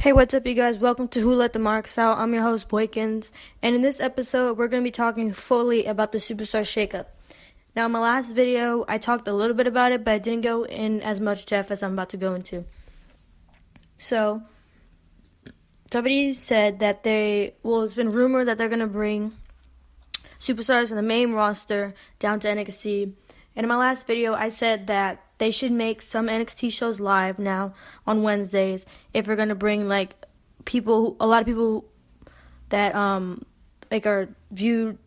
Hey, what's up, you guys? Welcome to Who Let the Marks Out. I'm your host, Boykins, and in this episode, we're going to be talking fully about the Superstar shakeup. Now, in my last video, I talked a little bit about it, but I didn't go in as much depth as I'm about to go into. So, WWE said that it's been rumored that they're going to bring superstars from the main roster down to NXT. And in my last video, I said that they should make some NXT shows live now on Wednesdays if we're going to bring, a lot of people that, are viewed,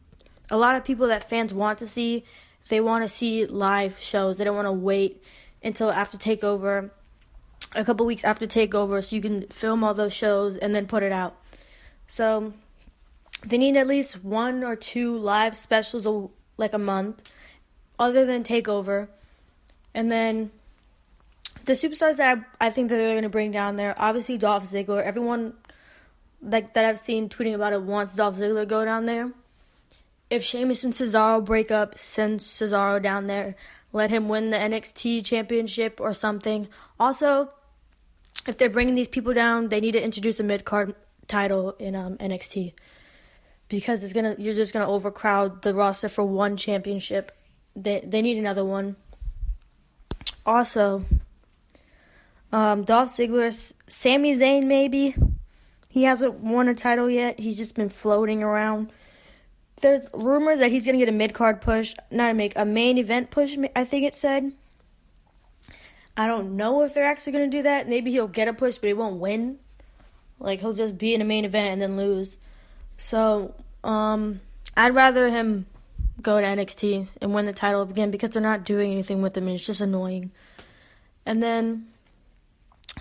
a lot of people that fans want to see. They want to see live shows. They don't want to wait until after TakeOver, a couple weeks after TakeOver, so you can film all those shows and then put it out. So they need at least 1 or 2 live specials a month, other than TakeOver. And then the superstars that I think that they're going to bring down there, obviously Dolph Ziggler. Everyone that I've seen tweeting about it wants Dolph Ziggler to go down there. If Sheamus and Cesaro break up, send Cesaro down there. Let him win the NXT championship or something. Also, if they're bringing these people down, they need to introduce a mid-card title in NXT. Because you're just going to overcrowd the roster for one championship. They need another one. Also, Dolph Ziggler, Sami Zayn maybe. He hasn't won a title yet. He's just been floating around. There's rumors that he's going to get a mid-card push. A main event push, I think it said. I don't know if they're actually going to do that. Maybe he'll get a push, but he won't win. He'll just be in a main event and then lose. So, I'd rather him go to NXT and win the title again because they're not doing anything with him and it's just annoying. And then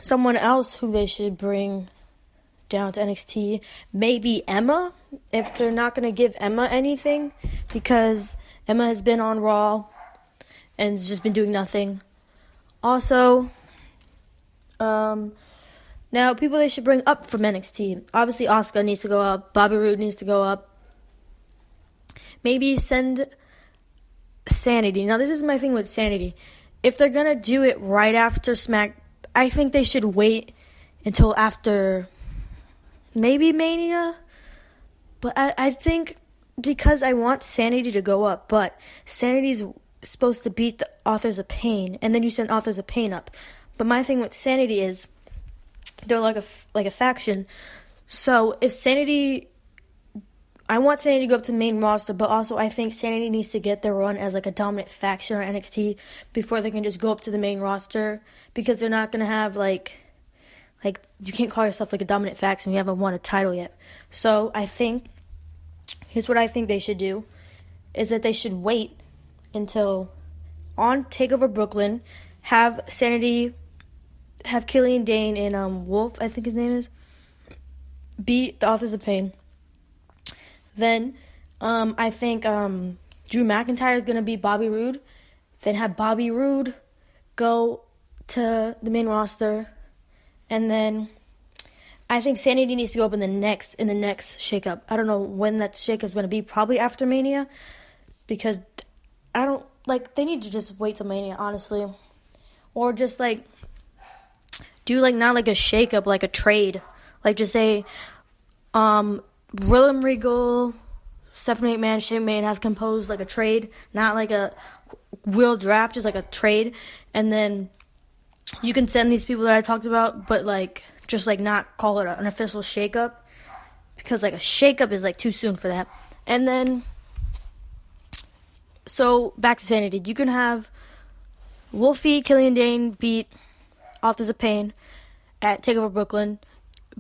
someone else who they should bring down to NXT, maybe Emma, if they're not going to give Emma anything, because Emma has been on Raw and has just been doing nothing. Also, now people they should bring up from NXT. Obviously, Asuka needs to go up. Bobby Roode needs to go up. Maybe send Sanity. Now, this is my thing with Sanity. If they're going to do it right after I think they should wait until after maybe Mania. But I think because I want Sanity to go up, but Sanity's supposed to beat the Authors of Pain, and then you send Authors of Pain up. But my thing with Sanity is they're like a faction. So if I want Sanity to go up to the main roster, but also I think Sanity needs to get their run as a dominant faction on NXT before they can just go up to the main roster, because they're not going to have you can't call yourself a dominant faction when you haven't won a title yet. So here's what I think they should do, is that they should wait until on TakeOver Brooklyn, have Killian Dane and Wolf, I think his name is, beat the Authors of Pain. Then, I think Drew McIntyre is going to beat Bobby Roode. Then have Bobby Roode go to the main roster. And then I think Sanity needs to go up in the next shakeup. I don't know when that shakeup is going to be. Probably after Mania. Because they need to just wait till Mania, honestly. Or just, do, not a shakeup, a trade. Just say, William Regal, Stephanie McMahon, Shane McMahon have composed a trade, not a real draft, just a trade, and then you can send these people that I talked about, but not call it an official shakeup, because a shakeup is too soon for that. And then, so back to Sanity, you can have Wolfie, Killian Dane beat Authors of Pain at TakeOver Brooklyn.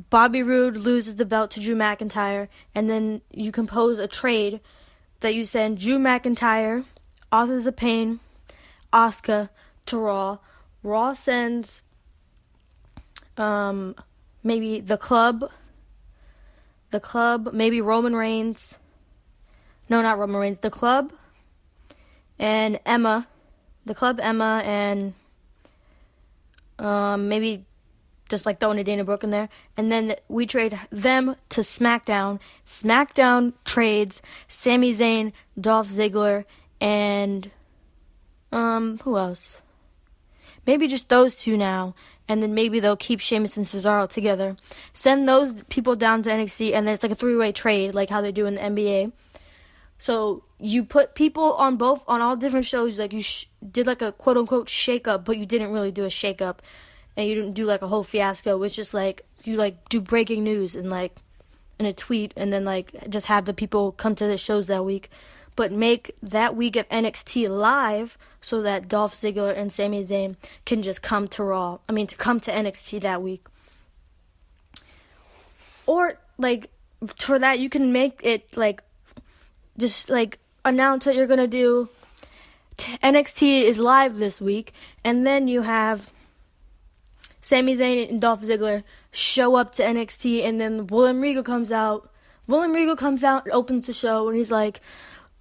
Bobby Roode loses the belt to Drew McIntyre, and then you compose a trade that you send Drew McIntyre, Authors of Pain, Asuka to Raw. Raw sends maybe the club, maybe Roman Reigns. No, not Roman Reigns. The club and Emma. The club, Emma, and maybe just throwing a Dana Brooke in there. And then we trade them to SmackDown. SmackDown trades Sami Zayn, Dolph Ziggler, and who else? Maybe just those two now. and then maybe they'll keep Sheamus and Cesaro together. Send those people down to NXT, and then it's like a three-way trade, like how they do in the NBA. So you put people on all different shows, like you did like a quote-unquote shakeup, but you didn't really do a shakeup, and you didn't do like a whole fiasco. It's just like you like do breaking news and like in a tweet, and then like just have the people come to the shows that week. But make that week of NXT live so that Dolph Ziggler and Sami Zayn can just come to NXT that week. Or, like, for that, you can make it, like, just, like, announce that you're going to do NXT is live this week, and then you have Sami Zayn and Dolph Ziggler show up to NXT, and then William Regal comes out. And opens the show, and he's like,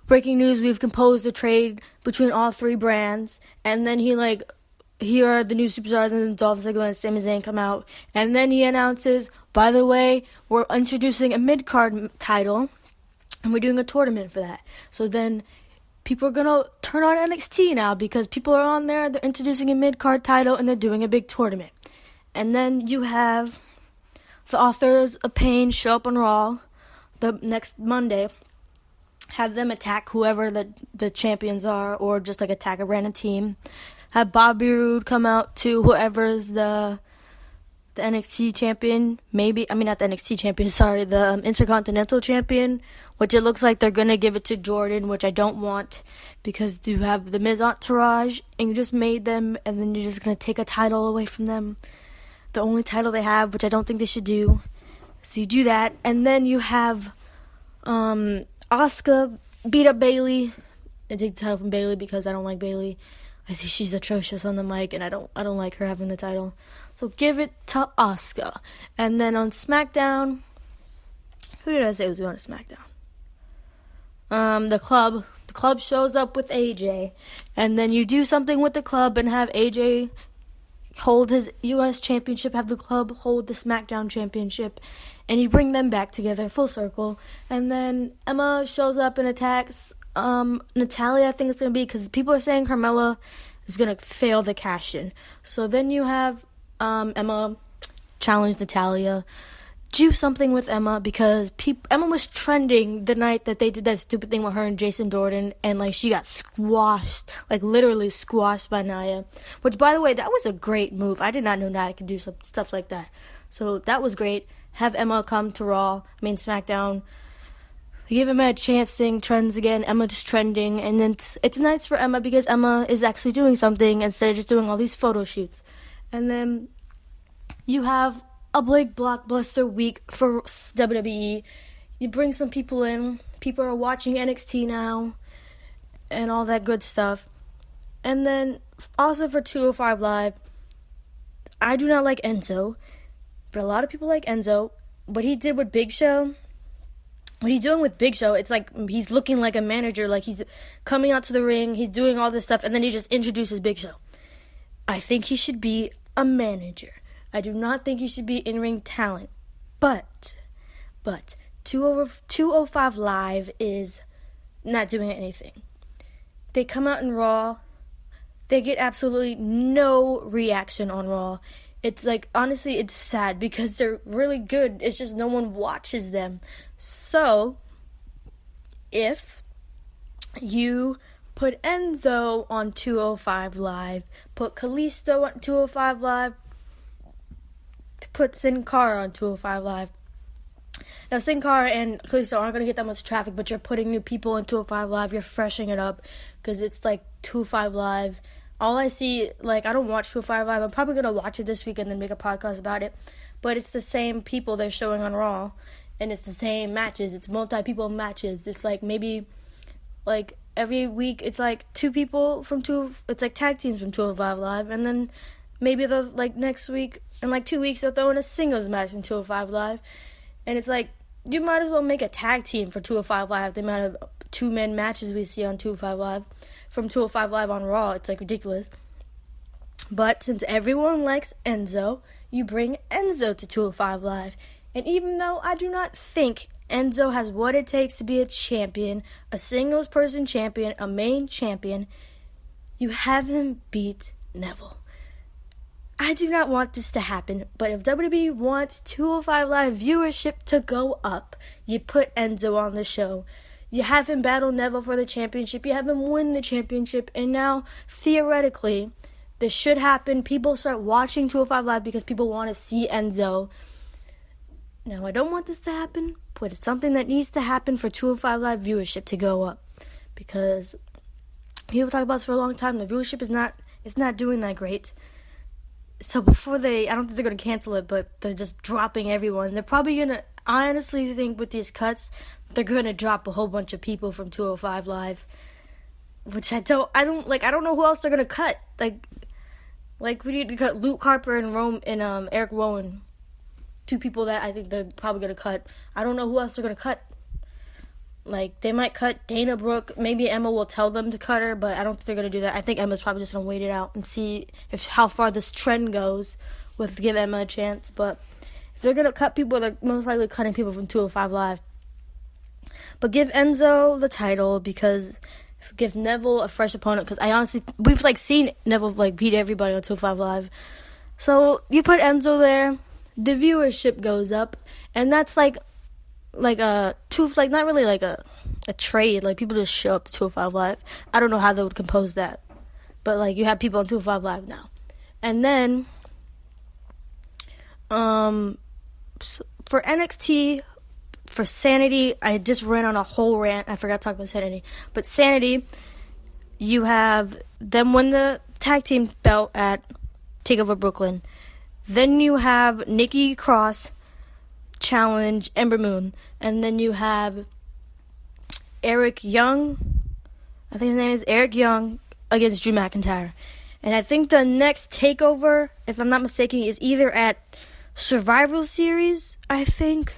breaking news, we've composed a trade between all three brands. And then he like, here are the new superstars, and then Dolph Ziggler and Sami Zayn come out. And then he announces, by the way, we're introducing a mid-card title, and we're doing a tournament for that. So then people are going to turn on NXT now because people are on there, they're introducing a mid-card title, and they're doing a big tournament. And then you have the Authors of Pain show up on Raw the next Monday. Have them attack whoever the champions are, or just like attack a random team. Have Bobby Roode come out to whoever's the NXT champion. Not the NXT champion, sorry, the Intercontinental champion, which it looks like they're going to give it to Jordan, which I don't want, because you have the Miz entourage, and you just made them, and then you're just going to take a title away from them. The only title they have, which I don't think they should do. So you do that, and then you have Asuka beat up Bayley and take the title from Bayley because I don't like Bayley. I think she's atrocious on the mic, and I don't like her having the title. So give it to Asuka. And then on SmackDown, who did I say was going to SmackDown? The Club. The Club shows up with AJ, and then you do something with the Club and have AJ hold his U.S. championship, have the Club hold the SmackDown championship, and you bring them back together, full circle. And then Emma shows up and attacks Natalya, I think it's going to be, because people are saying Carmella is going to fail the cash-in. So then you have Emma challenge Natalya, do something with Emma, because Emma was trending the night that they did that stupid thing with her and Jason Jordan, and like she got squashed, like literally squashed by Nia. Which, by the way, that was a great move. I did not know Nia could do some stuff like that. So that was great. Have Emma come to SmackDown. Give Emma a chance, thing trends again. Emma just trending, and then it's nice for Emma because Emma is actually doing something instead of just doing all these photo shoots. And then you have a big blockbuster week for WWE. You bring some people in. People are watching NXT now and all that good stuff. And then also for 205 Live, I do not like Enzo, but a lot of people like Enzo. What he did with Big Show, what he's doing with Big Show, it's like he's looking like a manager, like he's coming out to the ring, he's doing all this stuff, and then he just introduces Big Show. I think he should be a manager. I do not think he should be in-ring talent. But 205 Live is not doing anything. They come out in Raw. They get absolutely no reaction on Raw. It's like, honestly, it's sad because they're really good. It's just no one watches them. So, if you put Enzo on 205 Live, put Kalisto on 205 Live, put Sin Cara on 205 Live. Now, Sin Cara and Kalisto aren't going to get that much traffic, but you're putting new people on 205 Live. You're freshening it up because it's like 205 Live. All I see, like, I don't watch 205 Live. I'm probably going to watch it this week and then make a podcast about it. But it's the same people they're showing on Raw. And it's the same matches. It's multi-people matches. It's like maybe, like, every week it's like two people from it's like tag teams from 205 Live. And then maybe like next week, in like 2 weeks, they'll throw in a singles match from 205 Live. And it's like, you might as well make a tag team for 205 Live. The amount of two-man matches we see on 205 Live. From 205 Live on Raw, it's like ridiculous. But since everyone likes Enzo, you bring Enzo to 205 Live. And even though I do not think Enzo has what it takes to be a champion, a singles person champion, a main champion, you have him beat Neville. I do not want this to happen, but if WWE wants 205 Live viewership to go up, you put Enzo on the show. You have him battle Neville for the championship. You have him win the championship. And now, theoretically, this should happen. People start watching 205 Live because people want to see Enzo. Now, I don't want this to happen, but it's something that needs to happen for 205 Live viewership to go up. Because people talk about this for a long time. The viewership is not doing that great. So before I don't think they're going to cancel it, but they're just dropping everyone. They're probably going to, I honestly think with these cuts, they're going to drop a whole bunch of people from 205 Live. Which I don't know who else they're going to cut. Like we need to cut Luke Harper and Eric Rowan. Two people that I think they're probably going to cut. I don't know who else they're going to cut. Like, they might cut Dana Brooke. Maybe Emma will tell them to cut her, but I don't think they're going to do that. I think Emma's probably just going to wait it out and see how far this trend goes with give Emma a chance. But if they're going to cut people, they're most likely cutting people from 205 Live. But give Enzo the title because give Neville a fresh opponent because we've, seen Neville, beat everybody on 205 Live. So you put Enzo there, the viewership goes up, and that's not really a trade. Like, people just show up to 205 Live. I don't know how they would compose that. But, you have people on 205 Live now. And then, for NXT, for Sanity, I just ran on a whole rant. I forgot to talk about Sanity. But Sanity, you have them win the tag team belt at TakeOver Brooklyn. Then you have Nikki Cross challenge Ember Moon, and then you have Eric Young, I think his name is Eric Young, against Drew McIntyre. And I think the next takeover, if I'm not mistaken, is either at Survivor Series, I think.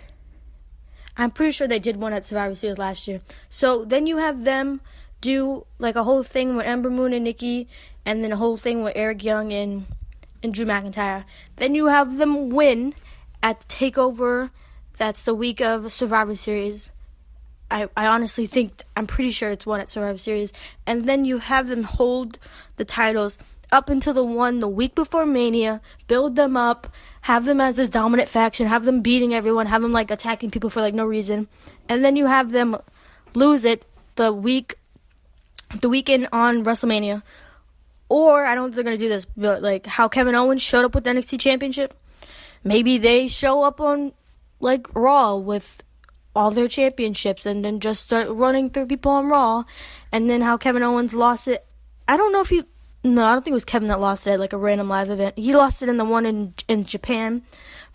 I'm pretty sure they did one at Survivor Series last year. So then you have them do a whole thing with Ember Moon and Nikki, and then a whole thing with Eric Young and Drew McIntyre. Then you have them win at TakeOver. That's the week of Survivor Series. I honestly think, I'm pretty sure it's one at Survivor Series. And then you have them hold the titles up until the week before Mania, build them up, have them as this dominant faction, have them beating everyone, have them attacking people for no reason. And then you have them lose it the weekend on WrestleMania. Or, I don't think they're going to do this, but how Kevin Owens showed up with the NXT Championship. Maybe they show up on, Raw with all their championships and then just start running through people on Raw. And then how Kevin Owens lost it. I don't think it was Kevin that lost it at, a random live event. He lost it in the one in Japan.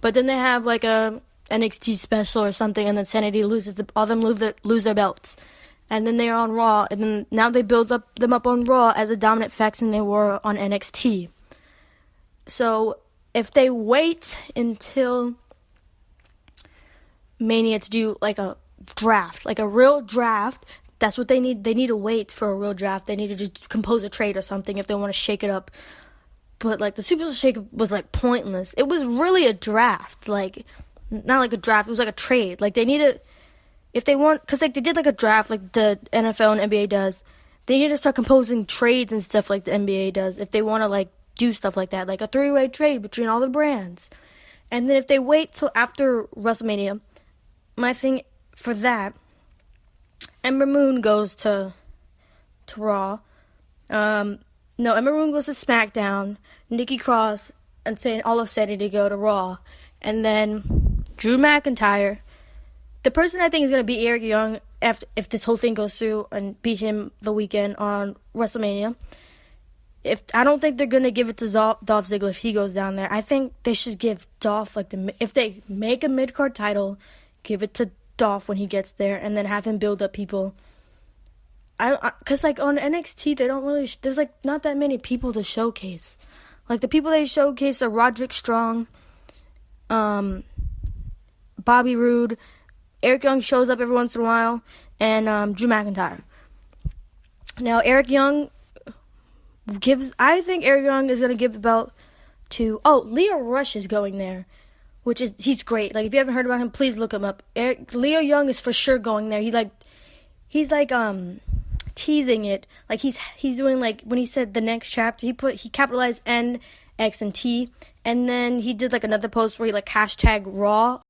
But then they have, a NXT special or something, and then Sanity loses, all them lose their belts. And then they're on Raw, and then now they build them up on Raw as a dominant faction they were on NXT. So if they wait until Mania to do a draft, a real draft, that's what they need. They need to wait for a real draft. They need to just compose a trade or something if they want to shake it up. But the Super Shake was pointless. It was really a draft, not a draft. It was a trade. They need to. If they want, because they did a draft the NFL and NBA does, they need to start composing trades and stuff like the NBA does if they want to do stuff like that, a three-way trade between all the brands. And then if they wait till after WrestleMania, my thing for that, Ember Moon goes to Raw. No, Ember Moon goes to SmackDown. Nikki Cross and all of Sanity go to Raw. And then Drew McIntyre. The person I think is going to beat Eric Young if this whole thing goes through and beat him the weekend on WrestleMania. I don't think they're going to give it to Dolph Ziggler if he goes down there. I think they should give Dolph, if they make a mid-card title, give it to Dolph when he gets there and then have him build up people. Because, on NXT, they don't really, there's, not that many people to showcase. The people they showcase are Roderick Strong, Bobby Roode, Eric Young shows up every once in a while, and Drew McIntyre. Now, Eric Young I think Eric Young is going to give the belt to, Leo Rush is going there, he's great. If you haven't heard about him, please look him up. Leo Young is for sure going there. He's teasing it. He's doing, when he said the next chapter, he capitalized NXT X and T. And then he did like another post where he like hashtag Raw